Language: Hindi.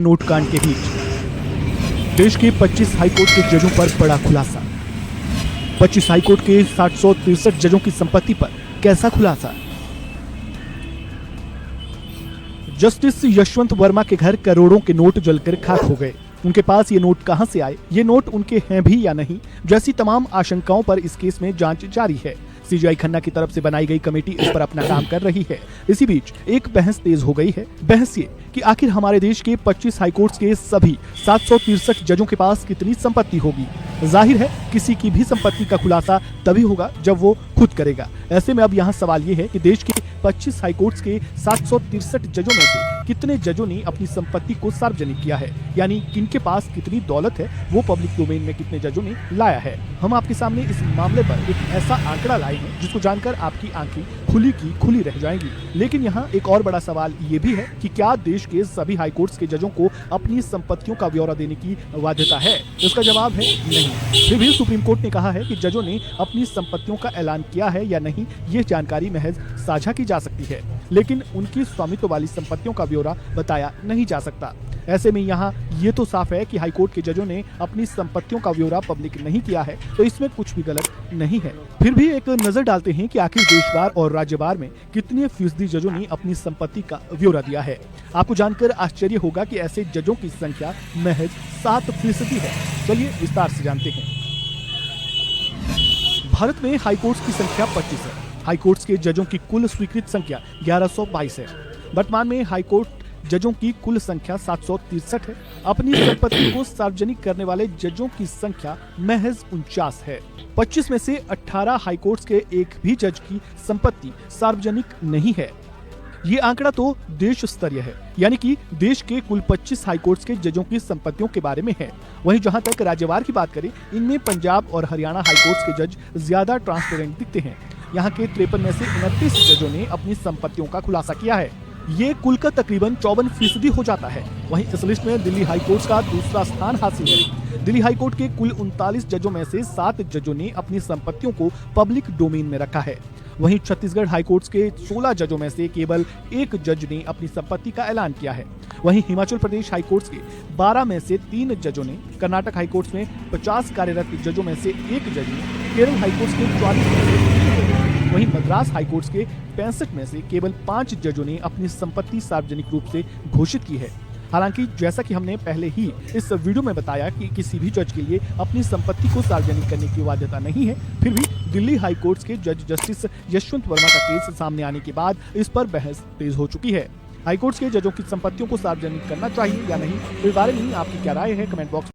नोट कांड के बीच देश के 25 हाईकोर्ट के जजों पर बड़ा खुलासा। 25 हाईकोर्ट के 763 जजों की संपत्ति पर कैसा खुलासा? जस्टिस यशवंत वर्मा के घर करोड़ों के नोट जलकर खाक हो गए। उनके पास ये नोट कहां से आए, ये नोट उनके हैं भी या नहीं, जैसी तमाम आशंकाओं पर इस केस में जांच जारी है। सीजीआई खन्ना की तरफ से बनाई गई कमेटी इस पर अपना काम कर रही है। इसी बीच एक बहस तेज हो गई है। बहस ये कि आखिर हमारे देश के 25 हाईकोर्ट के सभी 763 जजों के पास कितनी संपत्ति होगी। जाहिर है किसी की भी संपत्ति का खुलासा तभी होगा जब वो खुद करेगा। ऐसे में अब यहाँ सवाल ये है कि देश के 25 हाईकोर्ट के 763 जजों में से कितने जजों ने अपनी संपत्ति को सार्वजनिक किया है, यानी किनके पास कितनी दौलत है, वो पब्लिक डोमेन में कितने जजों ने लाया है। हम आपके सामने इस मामले पर एक ऐसा आंकड़ा लाए हैं जिसको जानकर आपकी आंखें खुली की खुली रह जाएंगी। लेकिन यहाँ एक और बड़ा सवाल ये भी है कि क्या देश के सभी हाईकोर्ट के जजों को अपनी संपत्तियों का ब्यौरा देने की बाध्यता है? इसका जवाब है नहीं। फिर भी सुप्रीम कोर्ट ने कहा है कि जजों ने अपनी संपत्तियों का ऐलान किया है या नहीं, ये जानकारी महज साझा की जा सकती है, लेकिन उनकी स्वामित्व वाली संपत्तियों का ब्यौरा बताया नहीं जा सकता। ऐसे में यहाँ ये तो साफ है कि हाईकोर्ट के जजों ने अपनी संपत्तियों का ब्यौरा पब्लिक नहीं किया है, तो इसमें कुछ भी गलत नहीं है। फिर भी एक नजर डालते हैं कि आखिर देशवार और राज्यवार में कितने फीसदी जजों ने अपनी संपत्ति का ब्यौरा दिया है। आपको जानकर आश्चर्य होगा कि ऐसे जजों की संख्या महज 7% है। चलिए विस्तार से जानते हैं। भारत में हाईकोर्ट की संख्या 25 है। हाईकोर्ट के जजों की कुल स्वीकृत संख्या 1122 है। वर्तमान में हाईकोर्ट जजों की कुल संख्या 763 है। अपनी संपत्ति को सार्वजनिक करने वाले जजों की संख्या महज 49 है। 25 में से 18 हाईकोर्ट के एक भी जज की संपत्ति सार्वजनिक नहीं है। ये आंकड़ा तो देश स्तरीय है, यानी कि देश के कुल 25 हाईकोर्ट के जजों की संपत्तियों के बारे में है। वहीं जहां तक राज्यवार की बात करें, इनमें पंजाब और हरियाणा हाईकोर्ट के जज ज्यादा ट्रांसपेरेंट दिखते हैं। यहाँ के 53 में से 29 जजों ने अपनी संपत्तियों का खुलासा किया है। ये कुल का तकरीबन 54% हो जाता है। वहीं इस लिस्ट में दिल्ली हाईकोर्ट का दूसरा स्थान हासिल है। दिल्ली हाईकोर्ट के कुल 39 जजों में से 7 जजों ने अपनी संपत्तियों को पब्लिक डोमेन में रखा है। वहीं छत्तीसगढ़ हाईकोर्ट के 16 जजों में से केवल एक जज ने अपनी संपत्ति का ऐलान किया है। वहीं हिमाचल प्रदेश हाईकोर्ट के 12 में से 3 जजों ने, कर्नाटक हाईकोर्ट में 50 कार्यरत जजों में से एक जज ने, केरल हाईकोर्ट के 44 में से, वहीं मद्रास हाईकोर्ट के 65 में से केवल 5 जजों ने अपनी संपत्ति सार्वजनिक रूप से घोषित की है। हालांकि जैसा कि हमने पहले ही इस वीडियो में बताया कि किसी भी जज के लिए अपनी संपत्ति को सार्वजनिक करने की बाध्यता नहीं है, फिर भी दिल्ली हाईकोर्ट के जज जस्टिस यशवंत वर्मा का केस सामने आने के बाद इस पर बहस तेज हो चुकी है। हाईकोर्ट के जजों की संपत्तियों को सार्वजनिक करना चाहिए या नहीं, इस बारे में आपकी क्या राय है? Comment box